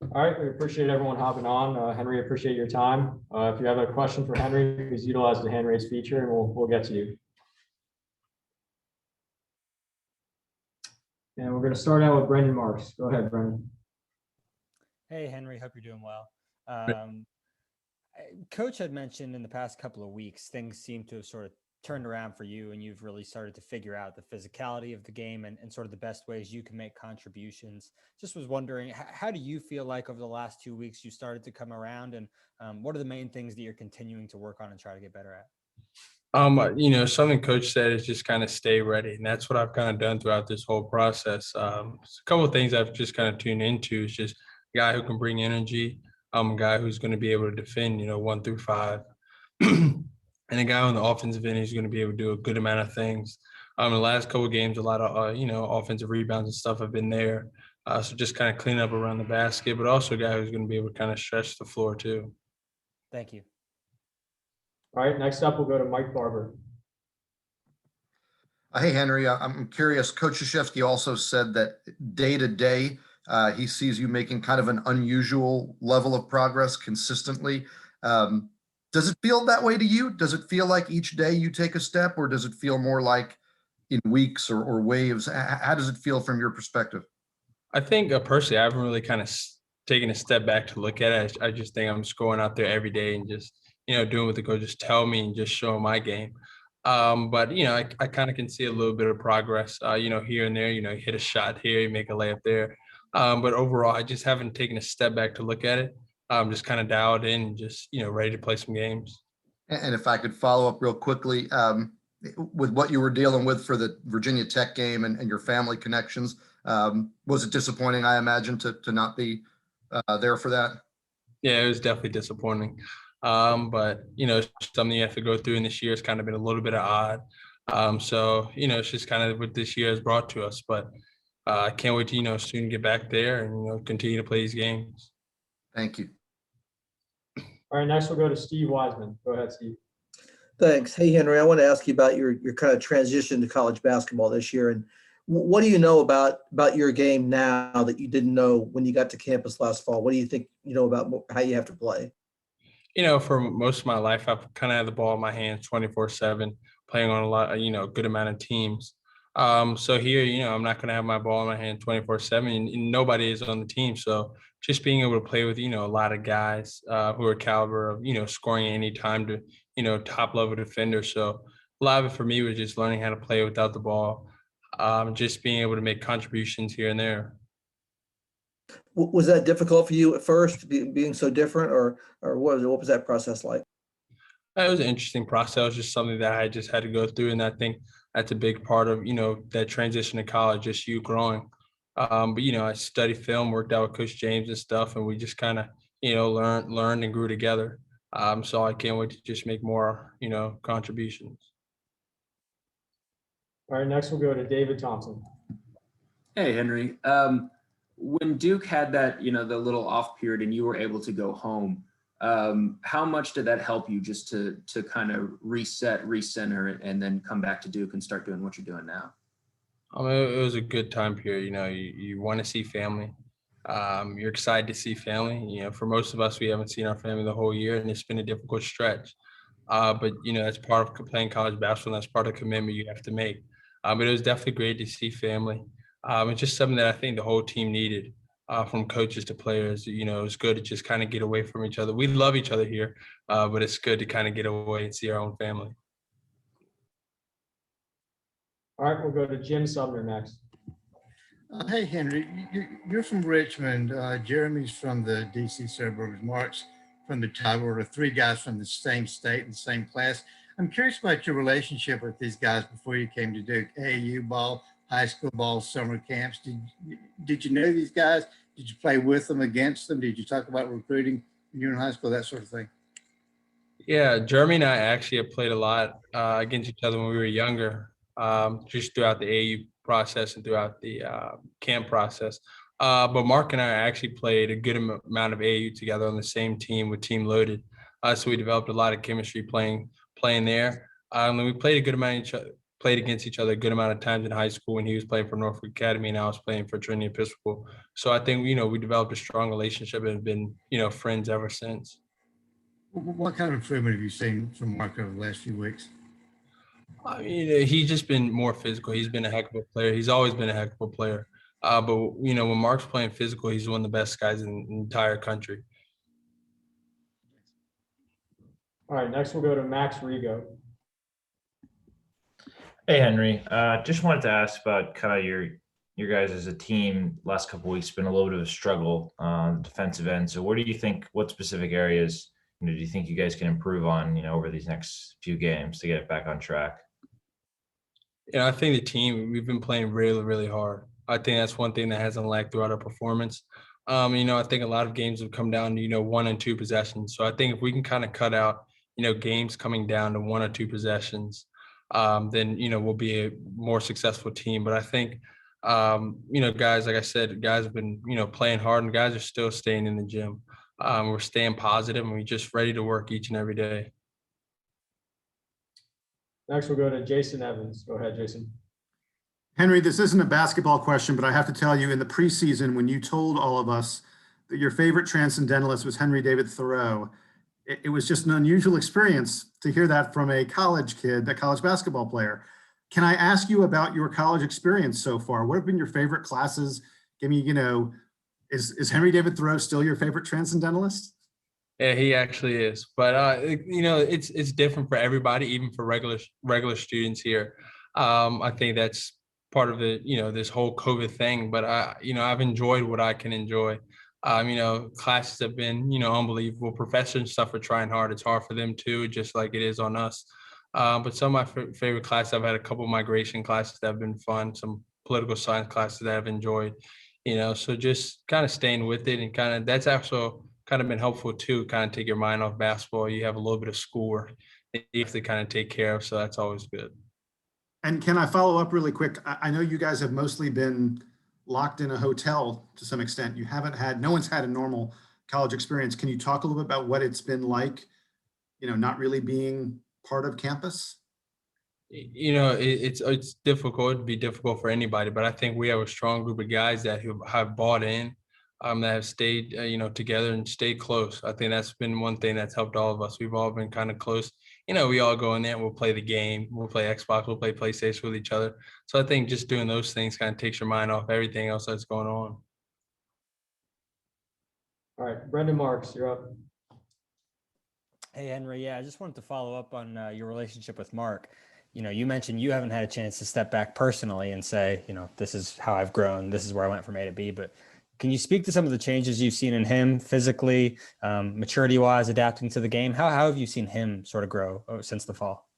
All right, we appreciate everyone hopping on. Henry, appreciate your time. If you have a question for Henry, please utilize the hand raise feature and we'll get to you. And we're going to start out with Brendan Marks. Go ahead, Brendan. Hey, Henry, hope you're doing well. Coach had mentioned in the past couple of weeks, things seem to have sort of turned around for you, and you've really started to figure out the physicality of the game and sort of the best ways you can make contributions. Just was wondering, how do you feel like over the last 2 weeks you started to come around, and what are the main things that you're continuing to work on and try to get better at? Something coach said is just kind of stay ready. And that's what I've kind of done throughout this whole process. A couple of things I've just kind of tuned into is just a guy who can bring energy, a guy who's going to be able to defend, 1 through 5. And a guy on the offensive end who's going to be able to do a good amount of things. The last couple of games, a lot of, offensive rebounds and stuff have been there. So just kind of clean up around the basket, but also a guy who's going to be able to kind of stretch the floor too. Thank you. All right, next up, we'll go to Mike Barber. Hey, Henry, I'm curious. Coach Krzyzewski also said that day to day, he sees you making kind of an unusual level of progress consistently. Does it feel that way to you? Does it feel like each day you take a step, or does it feel more like in weeks or waves? How does it feel from your perspective? I think personally, I haven't really kind of taken a step back to look at it. I just think I'm just going out there every day and just, doing what the coaches tell me and just showing my game. But, I kind of can see a little bit of progress, here and there, you hit a shot here, you make a layup there. But overall, I just haven't taken a step back to look at it. Just kind of dialed in and just, ready to play some games. And if I could follow up real quickly, with what you were dealing with for the Virginia Tech game and your family connections, was it disappointing, I imagine, to not be there for that? Yeah, it was definitely disappointing. But, it's something you have to go through, and this year has kind of been a little bit of odd. So, it's just kind of what this year has brought to us. But I can't wait to, soon get back there and, continue to play these games. Thank you. All right, next we'll go to Steve Wiseman. Go ahead, Steve. Thanks. Hey, Henry, I want to ask you about your kind of transition to college basketball this year. And what do you know about your game now that you didn't know when you got to campus last fall? What do you think you know about how you have to play? For most of my life, I've kind of had the ball in my hands 24/7, playing on a lot, good amount of teams. So here, I'm not going to have my ball in my hand 24/7, and nobody is on the team. So just being able to play with, a lot of guys who are caliber of, scoring any time to, top level defenders. So a lot of it for me was just learning how to play without the ball, just being able to make contributions here and there. Was that difficult for you at first, being so different, or what was that process like? It was an interesting process. It was just something that I just had to go through, and I think that's a big part of that transition to college, just you growing. But I studied film, worked out with Coach James and stuff, and we just kind of learned and grew together. So I can't wait to just make more contributions. All right, next we'll go to David Thompson. Hey, Henry. When Duke had that, the little off period and you were able to go home, how much did that help you just to kind of reset, recenter, and then come back to Duke and start doing what you're doing now? It was a good time period. You want to see family. You're excited to see family. For most of us, we haven't seen our family the whole year, and it's been a difficult stretch. But that's part of playing college basketball. And that's part of the commitment you have to make. But it was definitely great to see family. It's just something that I think the whole team needed, from coaches to players. It's good to just kind of get away from each other. We love each other here, but it's good to kind of get away and see our own family. All right, we'll go to Jim Sumner next. Hey, Henry, you're from Richmond. Jeremy's from the DC suburbs. Mark's from the Tidewater. 3 guys from the same state and same class. I'm curious about your relationship with these guys before you came to Duke. AAU ball, high school ball, summer camps. Did you know these guys? Did you play with them, against them? Did you talk about recruiting when you were in high school, that sort of thing? Yeah, Jeremy and I actually have played a lot against each other when we were younger, just throughout the AAU process and throughout the camp process. But Mark and I actually played a good amount of AAU together on the same team with Team Loaded. So we developed a lot of chemistry playing there. And we played a good amount played against each other a good amount of times in high school when he was playing for Norfolk Academy and I was playing for Trinity Episcopal. So I think, we developed a strong relationship and have been, friends ever since. What kind of improvement have you seen from Mark over the last few weeks? I mean, he's just been more physical. He's been a heck of a player. He's always been a heck of a player. But when Mark's playing physical, he's one of the best guys in the entire country. All right, next we'll go to Max Rigo. Hey, Henry. Just wanted to ask about kind of your guys as a team. Last couple of weeks been a little bit of a struggle on the defensive end. So what specific areas, do you think you guys can improve on, over these next few games to get it back on track? I think the team, we've been playing really, really hard. I think that's one thing that hasn't lacked throughout our performance. I think a lot of games have come down to, 1 and 2 possessions. So I think if we can kind of cut out, games coming down to 1 or 2 possessions, then, we'll be a more successful team. But I think, guys, like I said, guys have been, playing hard and guys are still staying in the gym. We're staying positive and we're just ready to work each and every day. Next, we'll go to Jason Evans. Go ahead, Jason. Henry, this isn't a basketball question, but I have to tell you, in the preseason, when you told all of us that your favorite transcendentalist was Henry David Thoreau, it was just an unusual experience to hear that from a college kid, a college basketball player. Can I ask you about your college experience so far? What have been your favorite classes? Give me, is Henry David Thoreau still your favorite transcendentalist? Yeah, he actually is. But it's different for everybody, even for regular students here. I think that's part of the this whole COVID thing. But I've enjoyed what I can enjoy. Classes have been unbelievable. Professors and stuff are trying hard. It's hard for them too, just like it is on us. But some of my favorite classes, I've had a couple of migration classes that have been fun. Some political science classes that I've enjoyed. So just kind of staying with it and kind of that's also kind of been helpful too, kind of take your mind off basketball. You have a little bit of schoolwork that you have to kind of take care of. So that's always good. And can I follow up really quick? I know you guys have mostly been locked in a hotel to some extent. No one's had a normal college experience. Can you talk a little bit about what it's been like, not really being part of campus? It's difficult. It'd be difficult for anybody, but I think we have a strong group of guys that have bought in, that have stayed, together and stayed close. I think that's been one thing that's helped all of us. We've all been kind of close. We all go in there and we'll play the game. We'll play Xbox. We'll play PlayStation with each other. So I think just doing those things kind of takes your mind off everything else that's going on. All right, Brendan Marks, you're up. Hey, Henry. Yeah, I just wanted to follow up on your relationship with Mark. You mentioned you haven't had a chance to step back personally and say, this is how I've grown. This is where I went from A to B. But can you speak to some of the changes you've seen in him physically, maturity-wise, adapting to the game? How have you seen him sort of grow since the fall?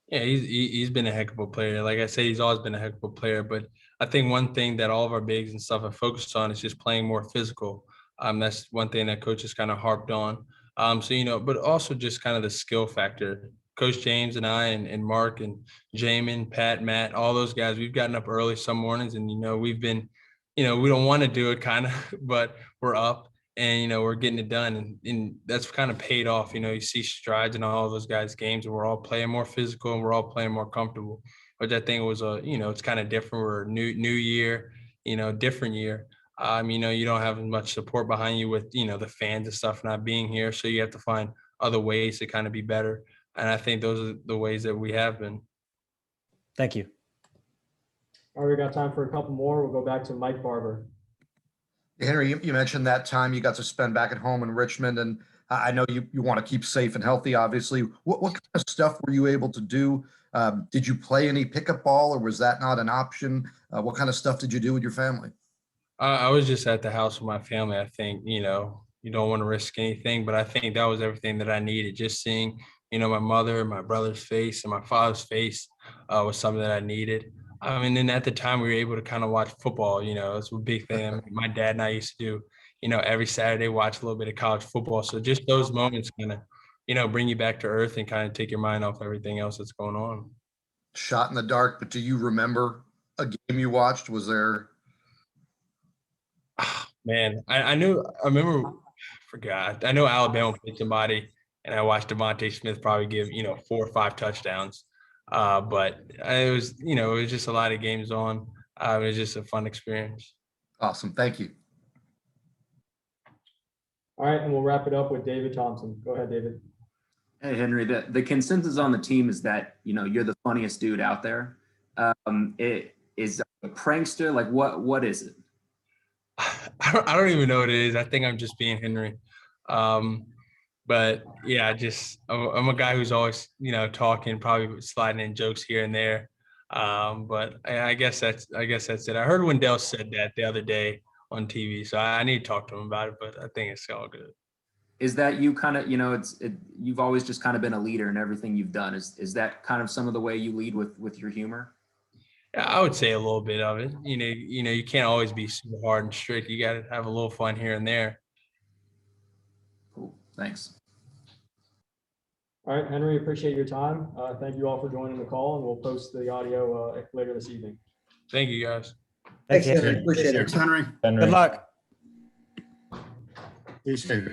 Yeah, he's been a heck of a player. Like I said, he's always been a heck of a player. But I think one thing that all of our bigs and stuff have focused on is just playing more physical. That's one thing that coach has kind of harped on. But also just kind of the skill factor. Coach James and I and Mark and Jamin, Pat, Matt, all those guys, we've gotten up early some mornings and, we've been, we don't want to do it kind of, but we're up and, we're getting it done. And that's kind of paid off. You see strides in all of those guys' games and we're all playing more physical and we're all playing more comfortable, which I think was it's kind of different. We're a new year, different year. You don't have as much support behind you with, the fans and stuff not being here. So you have to find other ways to kind of be better. And I think those are the ways that we have been. Thank you. All right, we got time for a couple more. We'll go back to Mike Barber. Henry, you mentioned that time you got to spend back at home in Richmond, and I know you want to keep safe and healthy, obviously. What kind of stuff were you able to do? Did you play any pickup ball, or was that not an option? What kind of stuff did you do with your family? I was just at the house with my family. I think, you don't want to risk anything, but I think that was everything that I needed. Just seeing, my mother, my brother's face, and my father's face was something that I needed. And at the time we were able to kind of watch football, it's a big thing. My dad and I used to do, every Saturday, watch a little bit of college football. So just those moments kind of, bring you back to earth and kind of take your mind off everything else that's going on. Shot in the dark, but do you remember a game you watched? Was there? Man, I forgot. I know Alabama played somebody and I watched Devontae Smith probably give, 4 or 5 touchdowns. But it was, it was just a lot of games on. It was just a fun experience. Awesome. Thank you. All right, and we'll wrap it up with David Thompson. Go ahead, David. Hey, Henry, the consensus on the team is that, you're the funniest dude out there. It is a prankster. Like what is it? I don't even know what it is. I think I'm just being Henry. But yeah, I'm a guy who's always, talking, probably sliding in jokes here and there. But I guess that's it. I heard Wendell said that the other day on TV, so I need to talk to him about it, but I think it's all good. Is that you kind of, you've always just kind of been a leader in everything you've done. Is that kind of some of the way you lead with your humor? Yeah, I would say a little bit of it. You can't always be super hard and strict. You got to have a little fun here and there. Cool. Thanks. All right, Henry, appreciate your time. Thank you all for joining the call, and we'll post the audio later this evening. Thank you, guys. Thanks, Thank you. Henry. Appreciate it. Thanks, Henry. Henry. Good luck. Appreciate it.